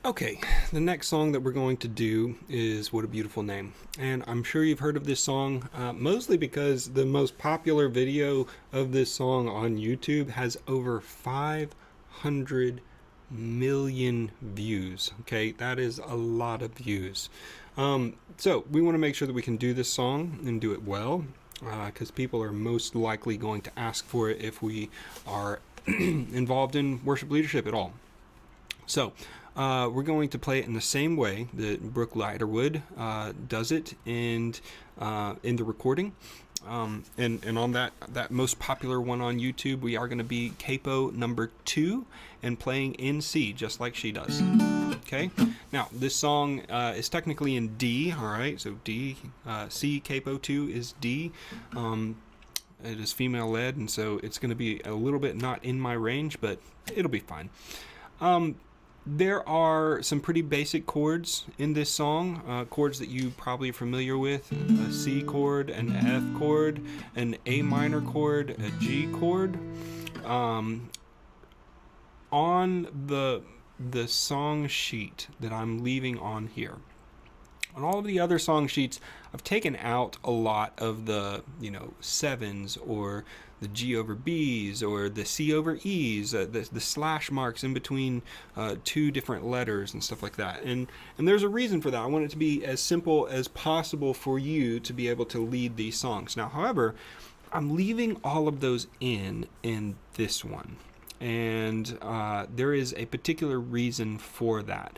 Okay, the next song that we're going to do is What a Beautiful Name. And I'm sure you've heard of this song, mostly because the most popular video of this song on YouTube has over 500 million views. Okay, that is a lot of views. So we want to make sure that we can do this song and do it well, because people are most likely going to ask for it if we are involved in worship leadership at all. So we're going to play it in the same way that Brooke Lighterwood does it in the recording. And on that most popular one on YouTube, we are going to be capo number 2 and playing in C, just like she does. Okay. Now this song is technically in D. All right. So D, C capo 2 is D. It is female led, and so it's going to be a little bit not in my range, but it'll be fine. There are some pretty basic chords in this song, chords that you probably are familiar with: a C chord, an F chord, an A minor chord, a G chord. On the song sheet that I'm leaving on here, on all of the other song sheets, I've taken out a lot of the, sevens or the G over B's or the C over E's, the slash marks in between two different letters and stuff like that. And there's a reason for that. I want it to be as simple as possible for you to be able to lead these songs. Now, however, I'm leaving all of those in this one. And there is a particular reason for that.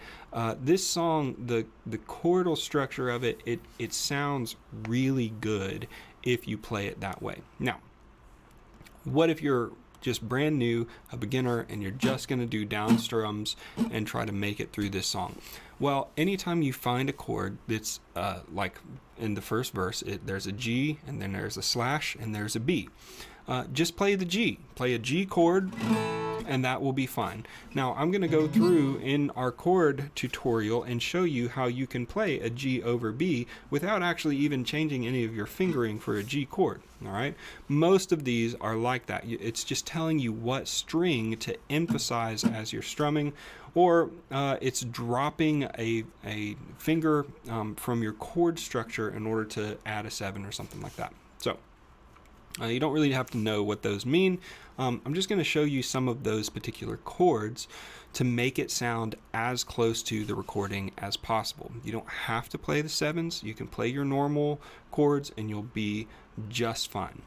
This song, the chordal structure of it sounds really good if you play it that way. Now, what if you're just brand new, a beginner, and you're just going to do down strums and try to make it through this song? Well, anytime you find a chord that's like in the first verse, there's a G, and then there's a slash, and there's a B. Just play the G. Play a G chord, and that will be fine. Now, I'm going to go through in our chord tutorial and show you how you can play a G over B without actually even changing any of your fingering for a G chord. All right? Most of these are like that. It's just telling you what string to emphasize as you're strumming, or it's dropping a finger from your chord structure in order to add a 7 or something like that. So you don't really have to know what those mean. I'm just going to show you some of those particular chords to make it sound as close to the recording as possible. You don't have to play the 7s. You can play your normal chords and you'll be just fine.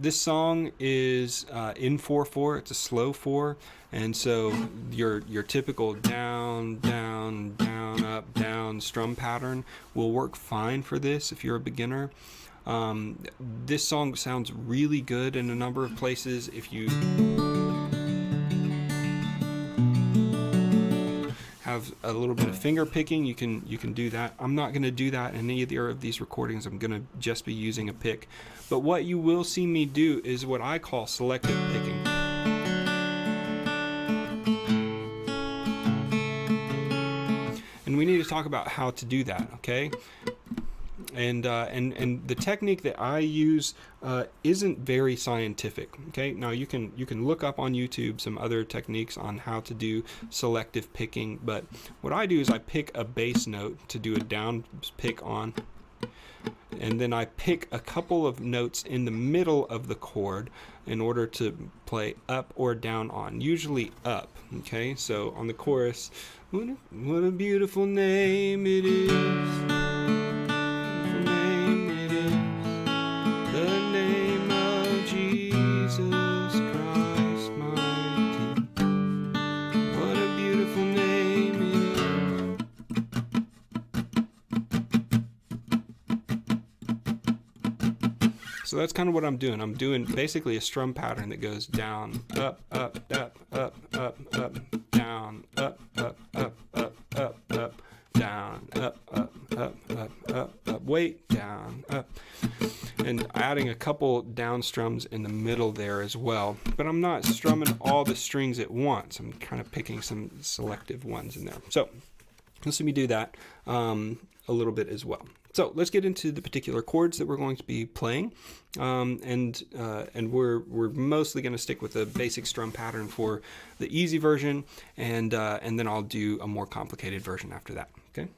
This song is in 4/4. It's a slow 4, and so your typical down, down, down, up, down strum pattern will work fine for this if you're a beginner. This song sounds really good in a number of places. If you have a little bit of finger picking, you can do that. I'm not going to do that in either of these recordings. I'm going to just be using a pick. But what you will see me do is what I call selective picking. And we need to talk about how to do that, okay? And the technique that I use isn't very scientific. Okay, now you can look up on YouTube some other techniques on how to do selective picking, but what I do is I pick a bass note to do a down pick on, and then I pick a couple of notes in the middle of the chord in order to play up or down on, usually up. Okay, so on the chorus, what a beautiful name it is. So that's kind of what I'm doing. I'm doing basically a strum pattern that goes down, up, up, up, up, up, up, down, up, up, up, up, up, up, down, up, up, up, up, up, up, wait, down, up. And adding a couple down strums in the middle there as well. But I'm not strumming all the strings at once. I'm kind of picking some selective ones in there. So let's see me do that a little bit as well. So let's get into the particular chords that we're going to be playing, and we're mostly going to stick with the basic strum pattern for the easy version, and then I'll do a more complicated version after that. Okay.